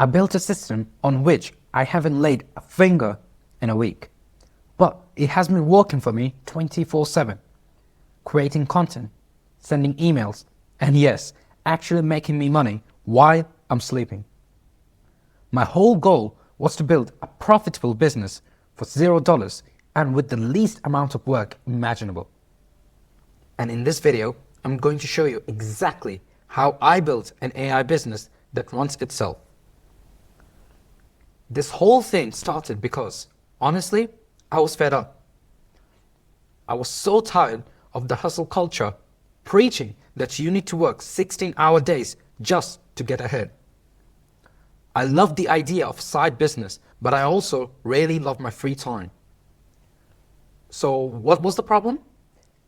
I built a system on which I haven't laid a finger in a week, but it has been working for me 24/7, creating content, sending emails, and yes, actually making me money while I'm sleeping. My whole goal was to build a profitable business for $0 and with the least amount of work imaginable. And in this video, I'm going to show you exactly how I built an AI business that runs itself. This whole thing started because, honestly, I was fed up. I was so tired of the hustle culture preaching that you need to work 16-hour days just to get ahead. I love the idea of side business, but I also really love my free time. So what was the problem?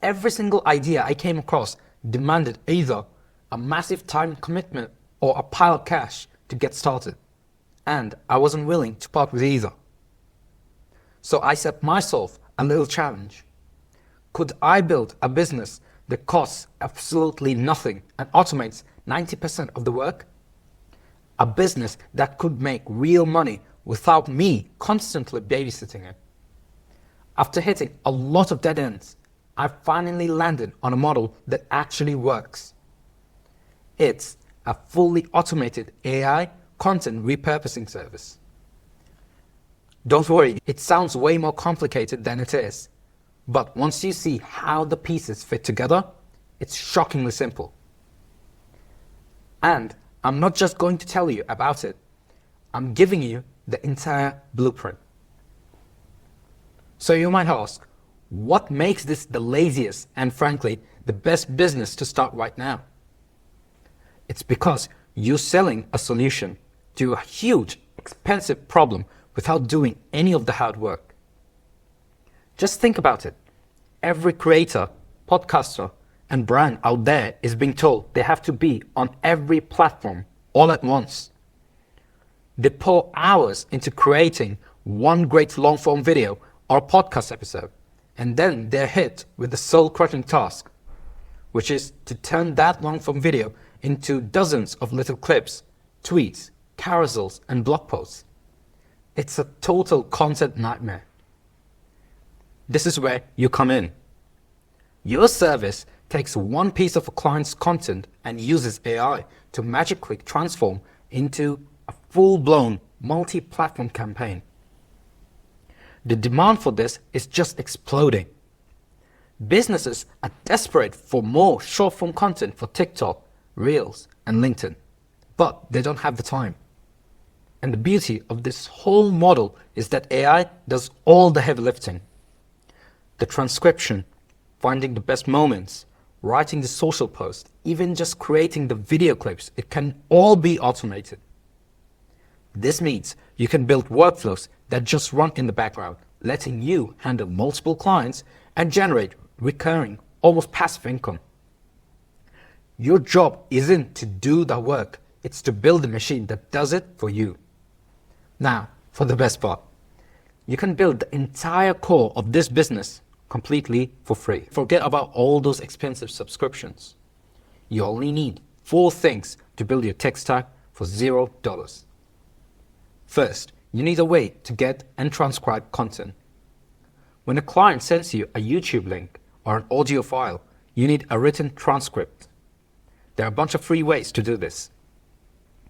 Every single idea I came across demanded either a massive time commitment or a pile of cash to get started. And I wasn't willing to part with either. So I set myself a little challenge. Could I build a business that costs absolutely nothing and automates 90% of the work? A business that could make real money without me constantly babysitting it. After hitting a lot of dead ends, I finally landed on a model that actually works. It's a fully automated AI content repurposing service. Don't worry, it sounds way more complicated than it is. But once you see how the pieces fit together, it's shockingly simple. And I'm not just going to tell you about it, I'm giving you the entire blueprint. So you might ask, what makes this the laziest and frankly the best business to start right now? It's because you're selling a solution to a huge, expensive problem without doing any of the hard work. Just think about it. Every creator, podcaster, and brand out there is being told they have to be on every platform all at once. They pour hours into creating one great long-form video or podcast episode, and then they're hit with the soul-crushing task, which is to turn that long-form video into dozens of little clips, tweets, carousels, and blog posts. It's a total content nightmare. This is where you come in. Your service takes one piece of a client's content and uses AI to magically transform into a full-blown multi-platform campaign. The demand for this is just exploding. Businesses are desperate for more short-form content for TikTok, Reels, and LinkedIn, but they don't have the time. And the beauty of this whole model is that AI does all the heavy lifting. The transcription, finding the best moments, writing the social post, even just creating the video clips, it can all be automated. This means you can build workflows that just run in the background, letting you handle multiple clients and generate recurring, almost passive income. Your job isn't to do the work, it's to build a machine that does it for you. Now, for the best part, you can build the entire core of this business completely for free. Forget about all those expensive subscriptions. You only need 4 things to build your tech stack for $0. First, you need a way to get and transcribe content. When a client sends you a YouTube link or an audio file, you need a written transcript. There are a bunch of free ways to do this.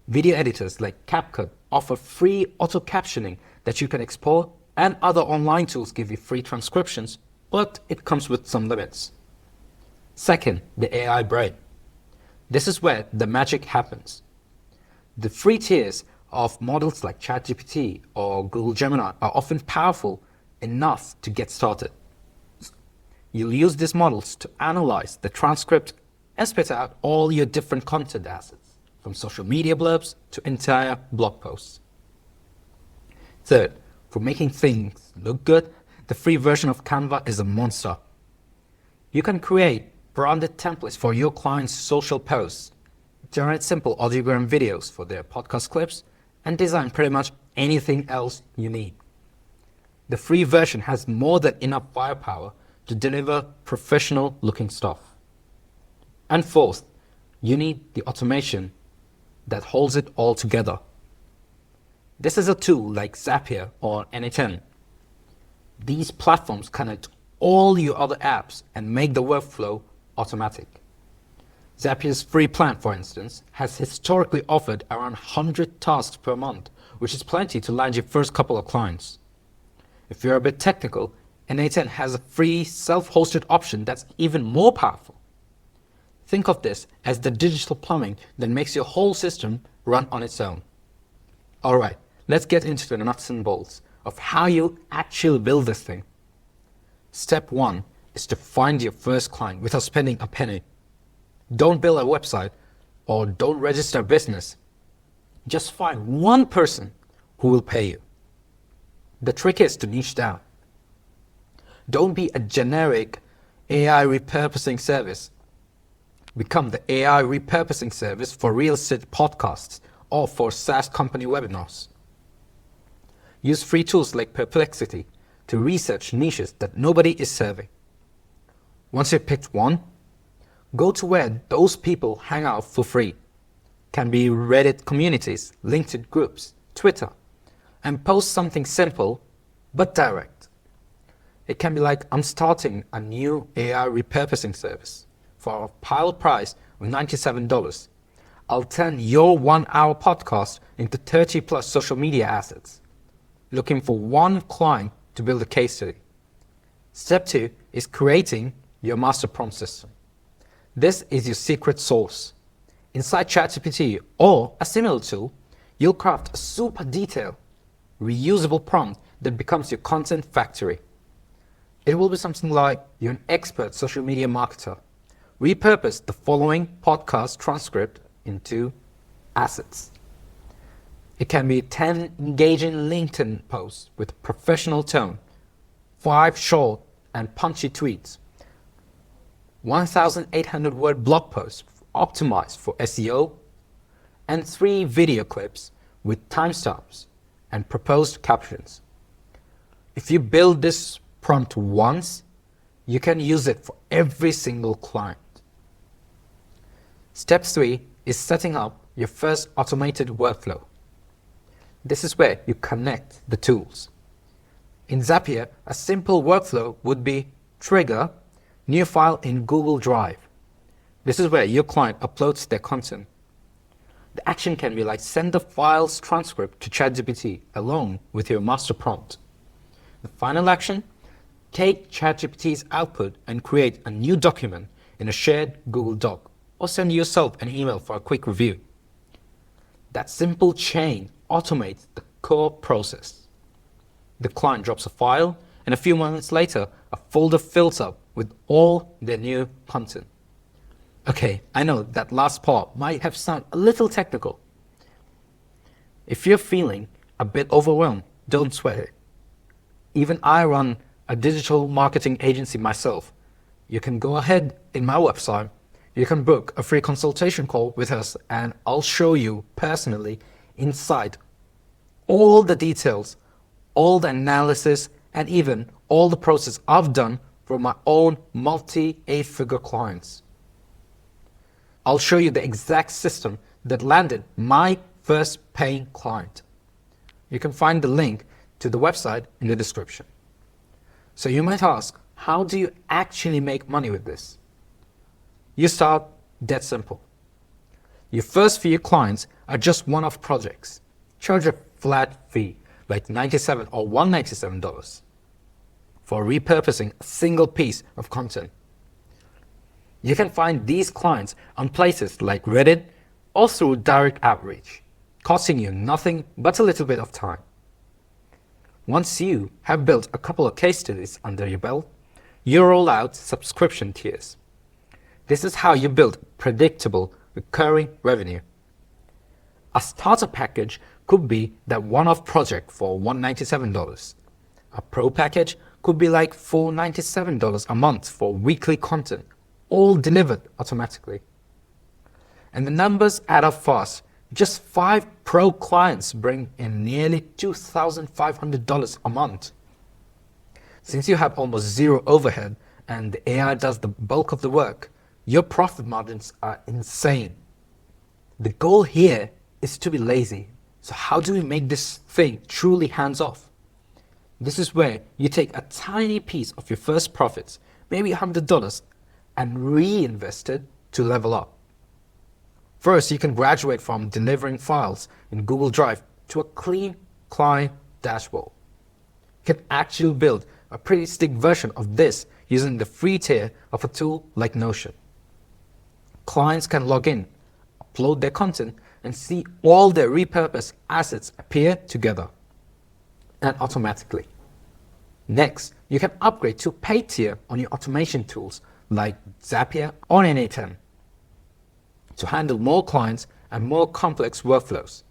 Video editors like CapCut offer free auto-captioning that you can export, and other online tools give you free transcriptions, but it comes with some limits. Second, the AI brain. This is where the magic happens. The free tiers of models like ChatGPT or Google Gemini are often powerful enough to get started. You'll use these models to analyze the transcript and spit out all your different content assets, from social media blurbs to entire blog posts. Third, for making things look good, the free version of Canva is a monster. You can create branded templates for your clients' social posts, generate simple audiogram videos for their podcast clips, and design pretty much anything else you need. The free version has more than enough firepower to deliver professional looking stuff. And fourth, you need the automation that holds it all together. This is a tool like Zapier or N8N. These platforms connect all your other apps and make the workflow automatic. Zapier's free plan, for instance, has historically offered around 100 tasks per month, which is plenty to land your first couple of clients. If you're a bit technical, N8N has a free self-hosted option that's even more powerful. Think of this as the digital plumbing that makes your whole system run on its own. Alright, let's get into the nuts and bolts of how you actually build this thing. Step 1 is to find your first client without spending a penny. Don't build a website or don't register a business. Just find one person who will pay you. The trick is to niche down. Don't be a generic AI repurposing service. Become the AI repurposing service for real estate podcasts or for SaaS company webinars. Use free tools like Perplexity to research niches that nobody is serving. Once you've picked one, go to where those people hang out for free. Can be Reddit communities, LinkedIn groups, Twitter, and post something simple but direct. It can be like, I'm starting a new AI repurposing service. For a pilot price of $97, I'll turn your 1-hour podcast into 30 plus social media assets. Looking for one client to build a case study. Step 2 is creating your master prompt system. This is your secret sauce. Inside ChatGPT or a similar tool, you'll craft a super detailed, reusable prompt that becomes your content factory. It will be something like, you're an expert social media marketer. Repurpose the following podcast transcript into assets. It can be 10 engaging LinkedIn posts with professional tone, 5 short and punchy tweets, 1,800 word blog posts optimized for SEO, and 3 video clips with timestamps and proposed captions. If you build this prompt once, you can use it for every single client. Step 3 is setting up your first automated workflow. This is where you connect the tools. In Zapier, a simple workflow would be trigger new file in Google Drive. This is where your client uploads their content. The action can be like send the file's transcript to ChatGPT along with your master prompt. The final action, take ChatGPT's output and create a new document in a shared Google Doc or send yourself an email for a quick review. That simple chain automates the core process. The client drops a file and a few moments later, a folder fills up with all their new content. Okay, I know that last part might have sounded a little technical. If you're feeling a bit overwhelmed, don't sweat it. Even I run a digital marketing agency myself. You can go ahead in my website. You can book a free consultation call with us and I'll show you personally inside all the details, all the analysis, and even all the process I've done for my own multi-8-figure clients. I'll show you the exact system that landed my first paying client. You can find the link to the website in the description. So you might ask, how do you actually make money with this? You start dead simple. Your first few clients are just one-off projects. Charge a flat fee, like $97 or $197, for repurposing a single piece of content. You can find these clients on places like Reddit or through direct outreach, costing you nothing but a little bit of time. Once you have built a couple of case studies under your belt, you roll out subscription tiers. This is how you build predictable, recurring revenue. A starter package could be that one-off project for $197. A pro package could be like $497 a month for weekly content, all delivered automatically. And the numbers add up fast. Just 5 pro clients bring in nearly $2,500 a month. Since you have almost zero overhead and the AI does the bulk of the work, your profit margins are insane. The goal here is to be lazy, So how do we make this thing truly hands-off? This is where you take a tiny piece of your first profits, maybe $100, and reinvest it to level up. First, you can graduate from delivering files in Google Drive to a clean client dashboard. You can actually build a pretty slick version of this using the free tier of a tool like Notion. Clients can log in, upload their content, and see all their repurposed assets appear together and automatically. Next, you can upgrade to paid tier on your automation tools like Zapier or N8N to handle more clients and more complex workflows.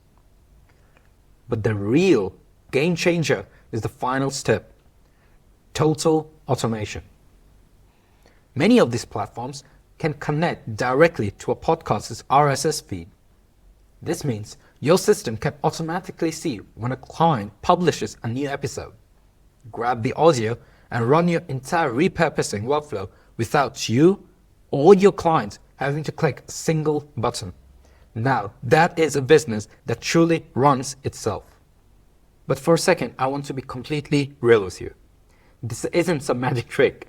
But the real game changer is the final step: total automation. Many of these platforms can connect directly to a podcast's RSS feed. This means your system can automatically see when a client publishes a new episode, grab the audio, and run your entire repurposing workflow without you or your client having to click a single button. Now, that is a business that truly runs itself. But for a second, I want to be completely real with you. This isn't some magic trick.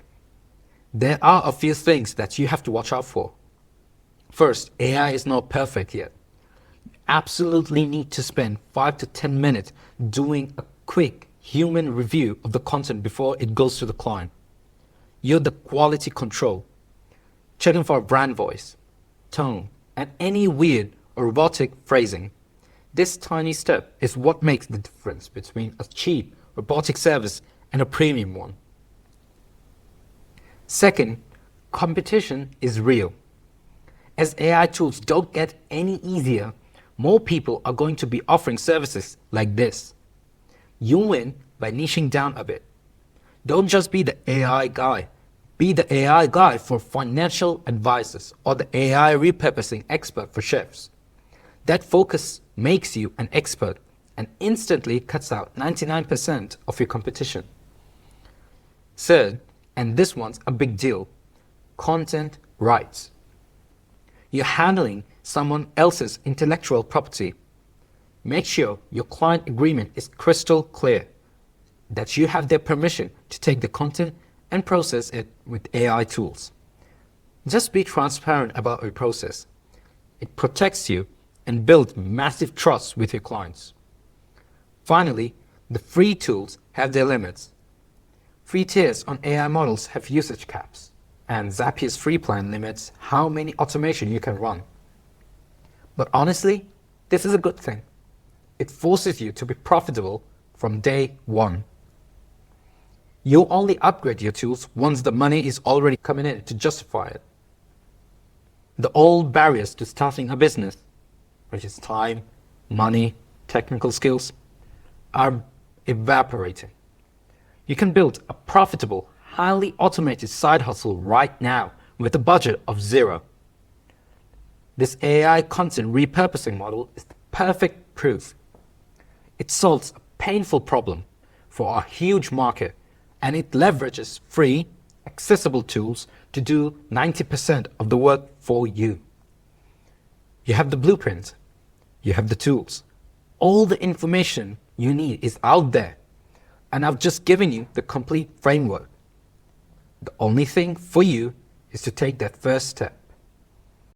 There are a few things that you have to watch out for. First, AI is not perfect yet. You absolutely need to spend 5 to 10 minutes doing a quick human review of the content before it goes to the client. You're the quality control, checking for brand voice, tone, and any weird or robotic phrasing. This tiny step is what makes the difference between a cheap robotic service and a premium one. Second, competition is real. As AI tools don't get any easier, more people are going to be offering services like this. You win by niching down a bit. Don't just be the AI guy. Be the AI guy for financial advisors or the AI repurposing expert for chefs. That focus makes you an expert and instantly cuts out 99% of your competition. Third, and this one's a big deal, content rights. You're handling someone else's intellectual property. Make sure your client agreement is crystal clear, that you have their permission to take the content and process it with AI tools. Just be transparent about your process. It protects you and builds massive trust with your clients. Finally, the free tools have their limits. Free tiers on AI models have usage caps, and Zapier's free plan limits how many automation you can run. But honestly, this is a good thing. It forces you to be profitable from day one. You'll only upgrade your tools once the money is already coming in to justify it. The old barriers to starting a business, which is time, money, technical skills, are evaporating. You can build a profitable, highly automated side hustle right now with a budget of $0. This AI content repurposing model is the perfect proof. It solves a painful problem for a huge market, and it leverages free, accessible tools to do 90% of the work for you. You have the blueprint. You have the tools. All the information you need is out there, and I've just given you the complete framework. The only thing for you is to take that first step.